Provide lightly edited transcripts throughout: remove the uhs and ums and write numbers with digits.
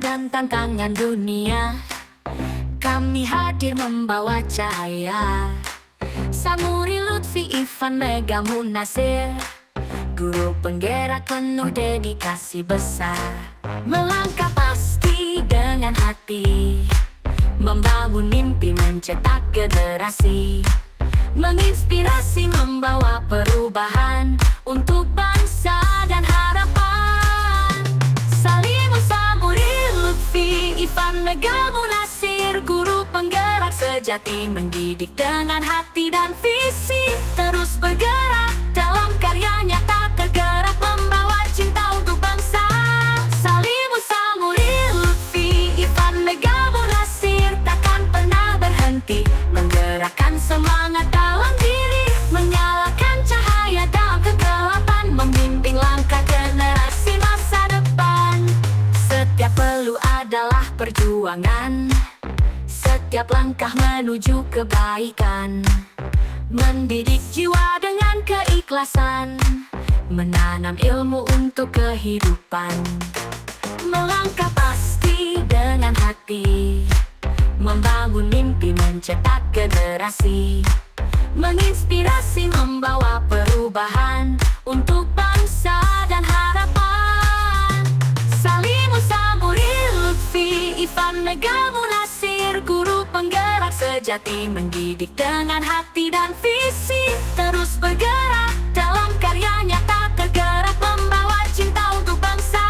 dan tantangan dunia, kami hadir membawa cahaya. Samuri Lutfi Ivan Mega Munasir, guru penggerak penuh dedikasi besar. Melangkah pasti dengan hati, membangun mimpi mencetak generasi, menginspirasi membawa perubahan untuk bangsa dan harapan. Salimu Samuri Lutfi Ivan Mega Munasir, guru penggerak sejati, mendidik dengan hati dan visi, terus bergerak dalam karya nyata, tergerak membawa cinta untuk bangsa. Salimu Samuri Lutfi Ivan Mega Munasir, takkan pernah berhenti, menggerakkan semangat dalam diri, menyalakan cahaya dalam kegelapan, membimbing langkah generasi masa depan. Setiap perlu adalah perjuangan, setiap langkah menuju kebaikan, mendidik jiwa dengan keikhlasan, menanam ilmu untuk kehidupan. Melangkah pasti dengan hati, membangun mimpi mencetak generasi, menginspirasi membawa perubahan untuk bangsa dan harapan. Salimu Samuri Lutfi Ivan Mega Munasir, guru penggerak sejati, mendidik dengan hati dan visi, terus bergerak dalam karya nyata, tergerak membawa cinta untuk bangsa.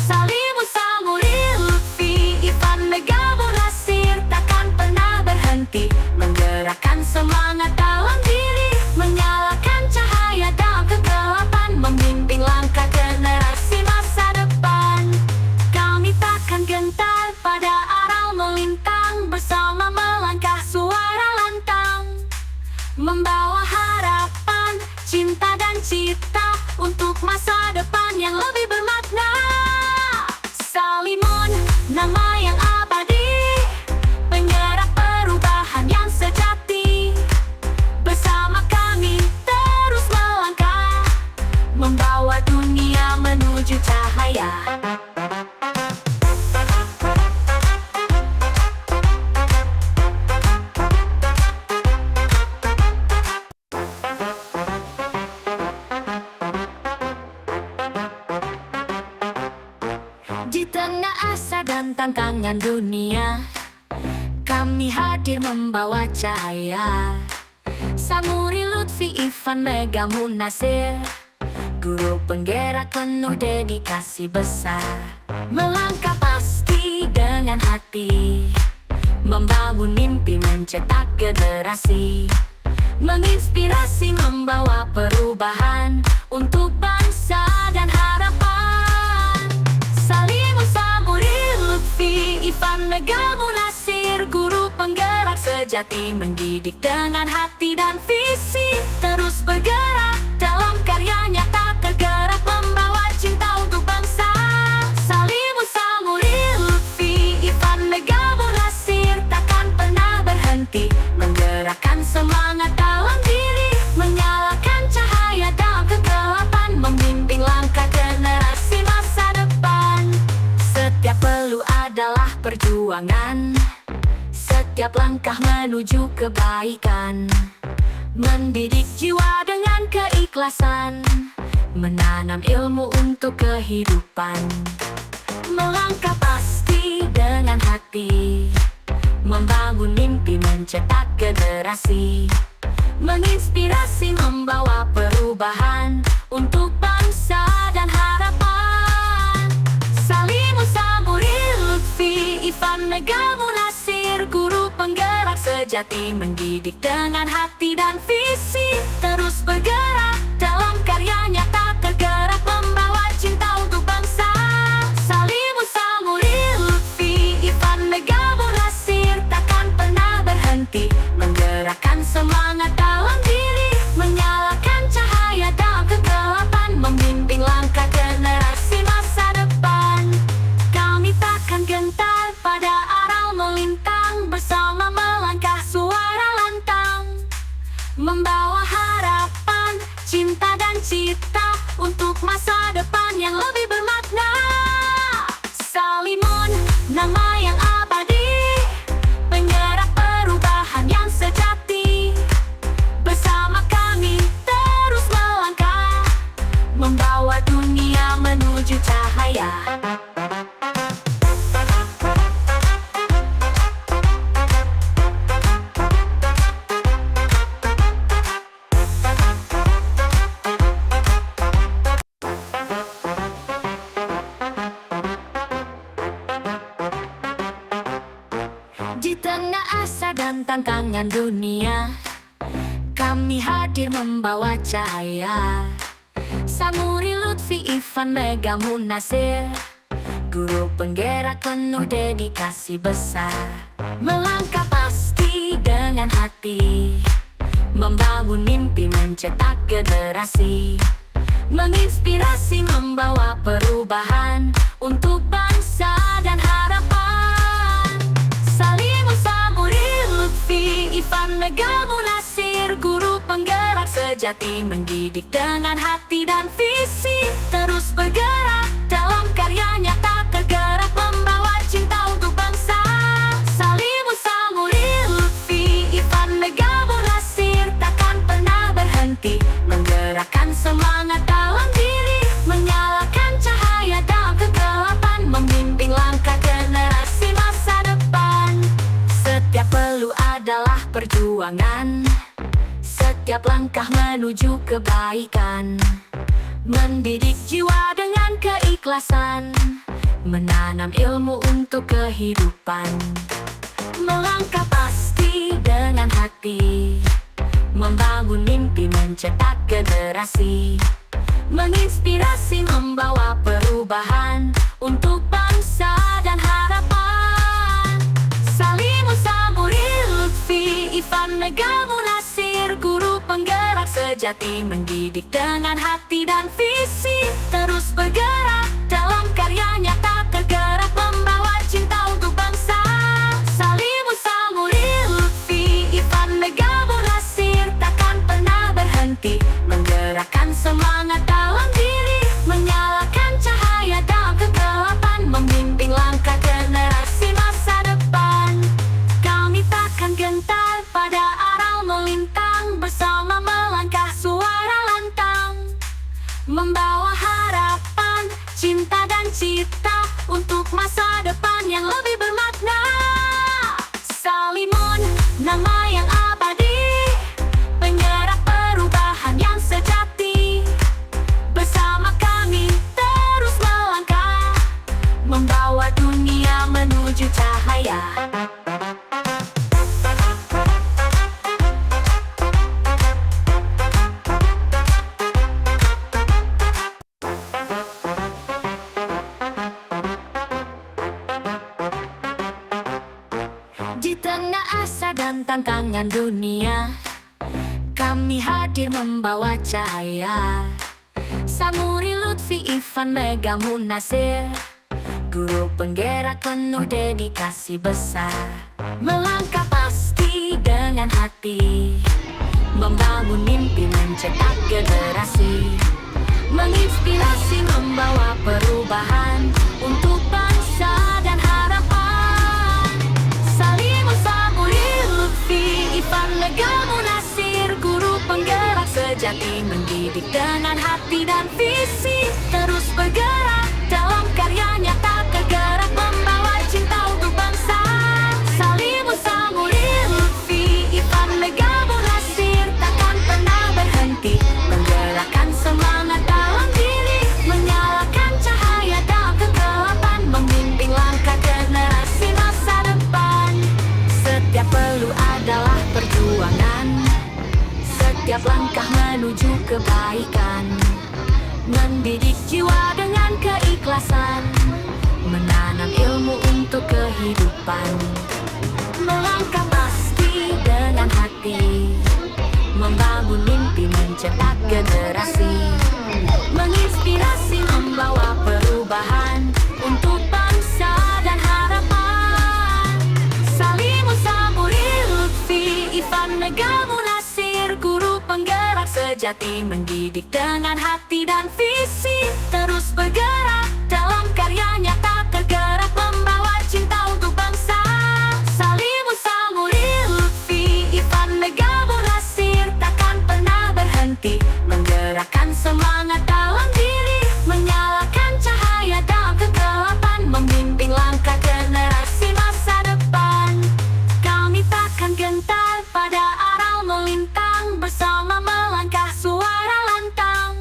Salimu Samuri Lutfi Ivan Mega Munasir, takkan pernah berhenti, menggerakkan semangat dalam diri, menyalakan cahaya dalam kegelapan, membimbing langkah generasi masa depan. Kami takkan gentar pada aral melintang, bersama melangkah suara lantang, membawa harapan, cinta dan cita untuk masa depan yang lebih bermakna. Salimun, nama yang abadi, penggerak perubahan yang sejati. Bersama kami terus melangkah, membawa dunia menuju cahaya. Di tengah asa dan tantangan dunia, kami hadir membawa cahaya. Samuri Lutfi Ivan Mega Munasir, guru penggerak penuh dedikasi besar. Melangkah pasti dengan hati, membangun mimpi mencetak generasi, menginspirasi membawa perubahan untuk bangsa dan harapan. Salimu Samuri Lutfi Ivan Mega Munasir, guru penggerak sejati, mendidik dengan hati dan visi, terus bergerak dalam karya nyata, tergerak membawa cinta untuk bangsa. Salimu Samuri Lutfi Ivan Mega Munasir, takkan pernah berhenti, menggerakkan semangat dalam diri, menyalakan cahaya dalam kegelapan, membimbing langkah generasi masa depan. Setiap perlu adalah perjuangan, setiap langkah menuju kebaikan, mendidik jiwa dengan keikhlasan, menanam ilmu untuk kehidupan. Melangkah pasti dengan hati, membangun mimpi mencetak generasi, menginspirasi membawa perubahan untuk bangsa dan harapan. Salimu Samuri Lutfi Ivan Mega Munasir, guru penggerak sejati, mendidik dengan hati dan visi, terus bergerak dalam karya nyata, tergerak membawa cinta untuk bangsa. Salimu Samuri Lutfi Ivan Mega Munasir, takkan pernah berhenti, menggerakkan semangat dalam diri, menyalakan cahaya dalam kegelapan, membimbing langkah generasi masa depan. Kami takkan gentar pada aral melintang, bersama melangkah suara lantang, membawa harapan, cinta dan cita untuk masa depan yang lebih bermakna. Salimun. tantangan dunia. Kami hadir membawa cahaya. Samuri Lutfi Ivan Mega Munasir, guru penggerak penuh dedikasi besar. Melangkah pasti dengan hati, membangun mimpi mencetak generasi. Menginspirasi membawa perubahan untuk bangsa dan harapan. Salimu Samuri Lutfi Ivan Mega Munasir, guru penggerak sejati mendidik dengan hati dan visi. Terus bergerak dalam karya nyata, tergerak membawa cinta untuk bangsa. Salimu Samuri Lutfi Ivan Mega Munasir, takkan pernah berhenti menggerakkan semangat dalam diri, menyalakan cahaya dalam kegelapan, membimbing langkah generasi masa depan. Setiap perlu adalah perjuangan, setiap langkah menuju kebaikan. Mendidik jiwa dengan keikhlasan, menanam ilmu untuk kehidupan. Melangkah pasti dengan hati, membangun mimpi mencetak generasi. Menginspirasi membawa perubahan untuk bangsa dan harapan. Salimu Samuri Lutfi Ivan Mega Munasir, guru penggerak sejati mendidik dengan hati dan visi. Terus bergerak dalam karya nyata, tergerak membawa cinta untuk bangsa. Salimu Samuri Lutfi Ivan Mega Munasir, takkan pernah berhenti menggerakkan semangat dalam diri, menyalakan cahaya dalam kegelapan, membimbing langkah generasi masa depan. Kami takkan gentar pada aral melintang, bersama melangkah suara lantang, membawa harapan, cinta dan cita untuk masa depan yang lebih bermakna. Salimun, nama yang abadi, penggerak perubahan yang sejati. Bersama kami terus melangkah, membawa dunia menuju cahaya. Di tengah asa dan tantangan dunia, kami hadir membawa cahaya. Samuri Lutfi Ivan Mega Munasir, guru penggerak penuh dedikasi besar. Melangkah pasti dengan hati, membangun mimpi mencetak generasi. Menginspirasi membawa perubahan untuk bangsa dan harapan. Salimu Samuri Lutfi Ivan Mega Munasir, guru penggerak sejati mendidik dengan hati dan visi. Terus bergerak dalam karya nyata, tergerak membawa cinta untuk bangsa. Salimu Samuri Lutfi Ivan Mega Munasir, takkan pernah berhenti menggerakkan semangat dalam diri, menyalakan cahaya dalam kegelapan, membimbing langkah generasi masa depan. Setiap perlu adalah perjuangan, setiap langkah menuju kebaikan. Mendidik jiwa dengan keikhlasan, menanam ilmu untuk kehidupan. Melangkah pasti dengan hati, membangun mimpi mencetak generasi. Menginspirasi membawa perubahan untuk bangsa dan harapan. Salimu Samuri Lutfi Ivan Mega Munasir, guru penggerak sejati mendidik dengan hati dan visi. Terus bergerak dalam karya nyata, tergerak membawa cinta untuk bangsa. Salimu Samuri Lutfi Ivan Mega Munasir, takkan pernah berhenti menggerakkan semangat dalam diri, menyalakan cahaya dalam kegelapan, membimbing langkah generasi masa depan. Kami takkan gentar pada aral melintang, bersama melangkah suara lantang,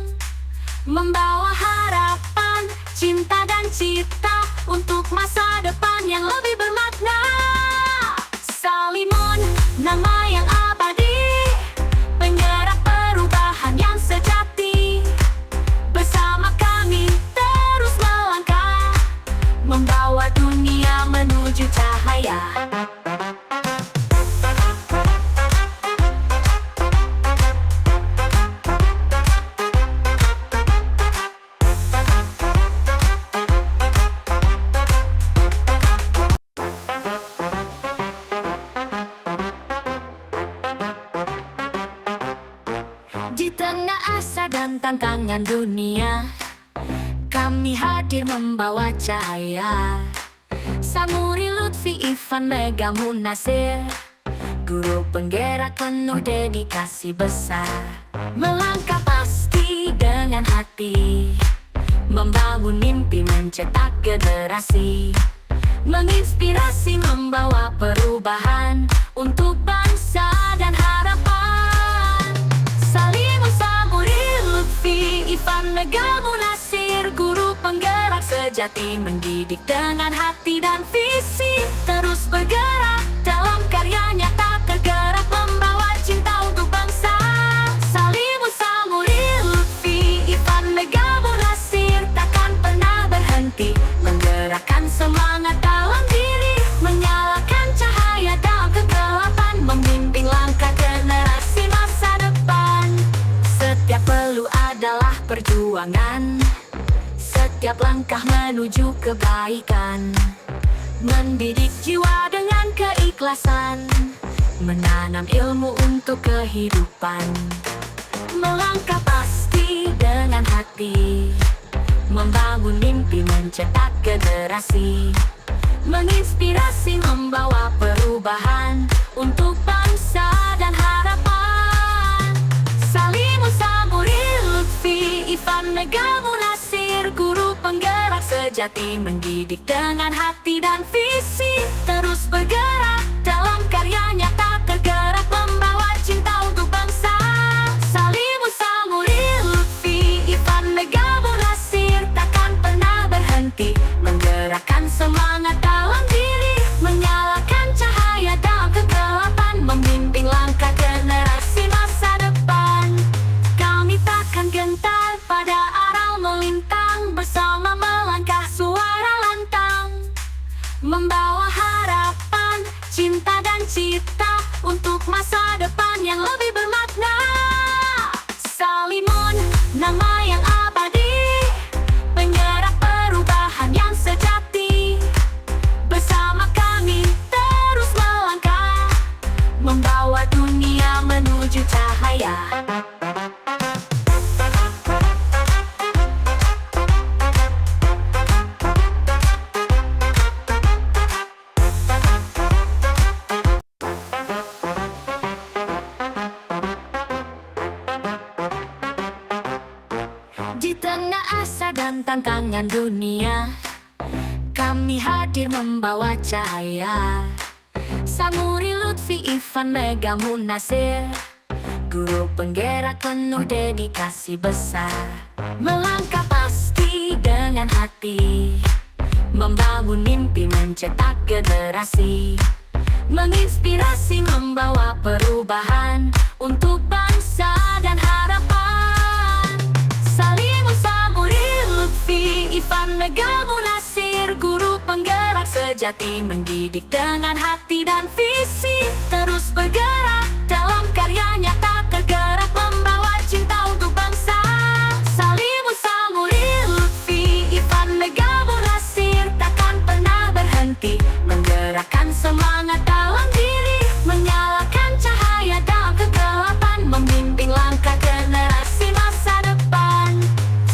membawa harapan, cinta dan cita untuk masa depan yang lebih bermakna. Salimun, nama yang Di tengah asa dan tantangan dunia, kami hadir membawa cahaya. Samuri Lutfi Ivan Mega Munasir, guru penggerak penuh dedikasi besar. Melangkah pasti dengan hati, membangun mimpi, mencetak generasi. Menginspirasi, membawa perubahan untuk bangsa dan harapan. Salimu Samuri Lutfi Ivan Mega Munasir, guru penggerak sejati, mendidik dengan hati dan visi. Terus bergerak dalam karya nyata, tergerak membawa cinta untuk bangsa. Salimu Samuri Lutfi Ivan Mega Munasir, takkan pernah berhenti, menggerakkan semangat dalam diri, menyalakan cahaya dalam kegelapan, memimpin langkah generasi masa depan. Setiap perlu adalah perjuangan, setiap langkah menuju kebaikan. Mendidik jiwa dengan keikhlasan, menanam ilmu untuk kehidupan. Melangkah pasti dengan hati, membangun mimpi, mencetak generasi. Menginspirasi, membawa perubahan untuk bangsa dan harapan. Salimu Samuri Lutfi Ivan Mega Munasir, guru penggerak sejati, mendidik dengan hati dan visi. Terus bergerak dalam karya nyata, tergerak membawa cinta untuk bangsa. Salimu Samuri Lutfi Ivan Mega Munasir, takkan pernah berhenti, menggerakkan semangat dalam diri, menyalakan cahaya dalam kegelapan, memimpin langkah generasi masa depan. Kami takkan gentar pada aral melintang, bersama melangkah suara lantang, membawa harapan, cinta dan cita untuk masa depan yang lebih bermakna. Salimun, nama yang abadi, penggerak perubahan yang sejati. Bersama kami terus melangkah, membawa dunia menuju cahaya. Di tengah asa dan tantangan dunia, kami hadir membawa cahaya. Samuri Lutfi Ivan Mega Munasir, guru penggerak penuh dedikasi besar. Melangkah pasti dengan hati, membangun mimpi, mencetak generasi. Menginspirasi, membawa perubahan untuk bangsa dan harapan. Salimu Samuri Lutfi Ivan Mega Munasir, guru penggerak sejati, mendidik dengan hati dan visi. Terus bergerak dalam karya nyata, tergerak membawa cinta untuk bangsa. Salimu Samuri Lutfi Ivan Mega Munasir, takkan pernah berhenti, menggerakkan semangat dalam diri, menyalakan cahaya dalam kegelapan, memimpin langkah generasi masa depan.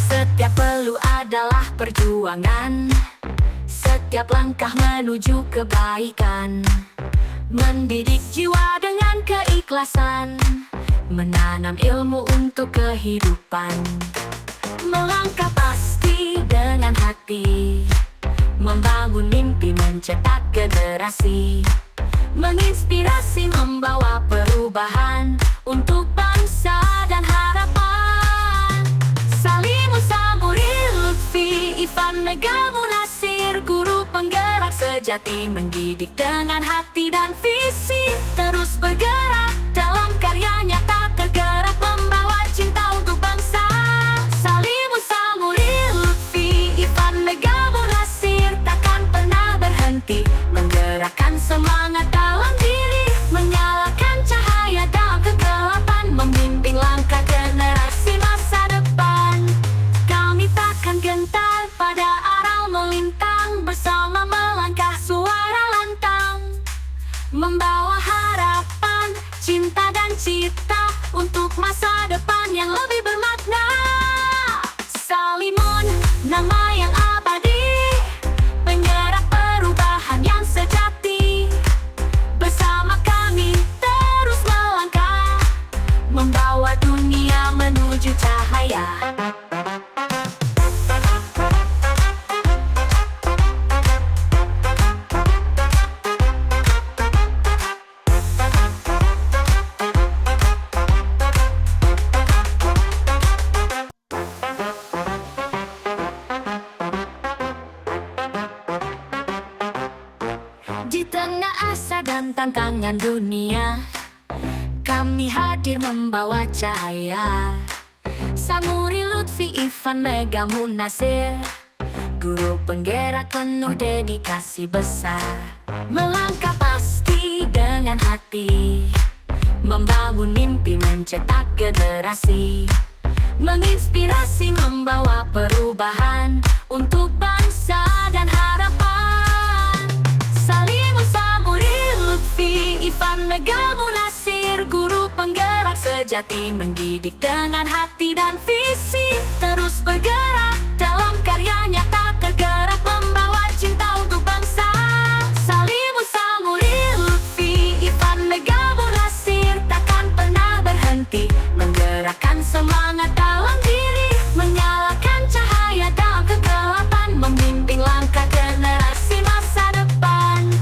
Setiap perlu adalah perjuangan, setiap langkah menuju kebaikan. Mendidik jiwa dengan keikhlasan, menanam ilmu untuk kehidupan. Melangkah pasti dengan hati, membangun mimpi, mencetak generasi. Menginspirasi, membawa perubahan untuk bangsa dan harapan. Salimu Samuri Lutfi Ivan Mega Munasir, guru penggerak sejati, mendidik dengan hati dan visi. Terus bergerak dalam karya nyata, tergerak membawa cinta untuk bangsa. Salimu Samuri Lutfi Ivan Mega Munasir, takkan pernah berhenti, menggerakkan semangat dalam diri, menyalakan cahaya dalam kegelapan, memimpin langkah generasi masa depan. Kami takkan gentar pada aral melintang, bersama melangkah suara lantang, membawa harapan, yang lebih bermakna. Salimun, nama yang abadi, penggerak perubahan yang sejati. Bersama kami terus melangkah, membawa dunia menuju cahaya. Di tengah asa dan tantangan dunia, kami hadir membawa cahaya. Samuri Lutfi Ivan Mega Munasir, guru penggerak penuh dedikasi besar. Melangkah pasti dengan hati, membangun mimpi mencetak generasi. Menginspirasi membawa perubahan untuk bangsa dan harapan. Salimun Samuri Lutfi Ivan Mega Munasir, guru penggerak sejati, mendidik dengan hati dan visi. Terus bergerak dalam karya nyata, tergerak membawa cinta untuk bangsa. Salimun Samuri Lutfi Ivan Mega Munasir, takkan pernah berhenti, menggerakkan semangat dalam diri, menyalakan cahaya dalam kegelapan, membimbing langkah generasi masa depan.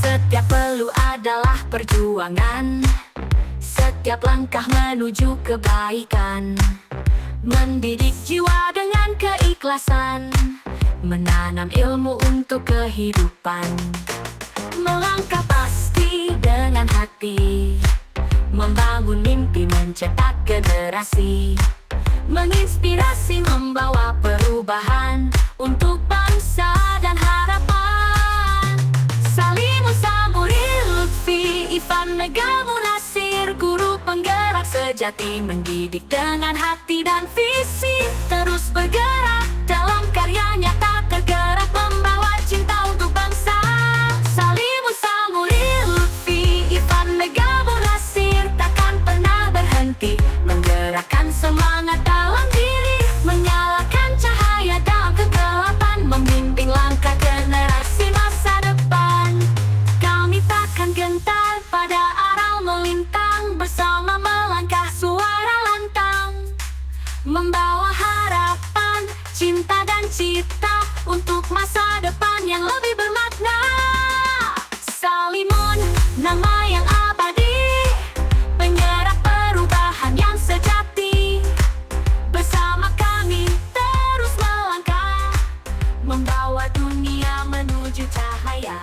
Setiap perlu adalah perjuangan, setiap langkah menuju kebaikan. Mendidik jiwa dengan keikhlasan, menanam ilmu untuk kehidupan. Melangkah pasti dengan hati, membangun mimpi mencetak generasi. Menginspirasi membawa perubahan untuk bangsa dan harapan. Salimun Samuri Lutfi Ivan Mega Munasir, guru penggerak sejati, mendidik dengan hati dan visi. Terus bergerak dalam karya nyata, tergerak membawa cinta untuk bangsa. Salimun Samuri Lutfi Ivan Mega Munasir, takkan pernah berhenti, menggerakkan semangat dalam diri, menyalakan cahaya dalam kegelapan, membimbing langkah generasi masa depan. Kami takkan gentar pada arah melintang, bersama melangkah suara lantang, membawa harapan, cinta dan cita untuk masa depan yang lebih bermakna. Salimun, nama yang abadi, penggerak perubahan yang sejati. Bersama kami terus melangkah, membawa dunia menuju cahaya.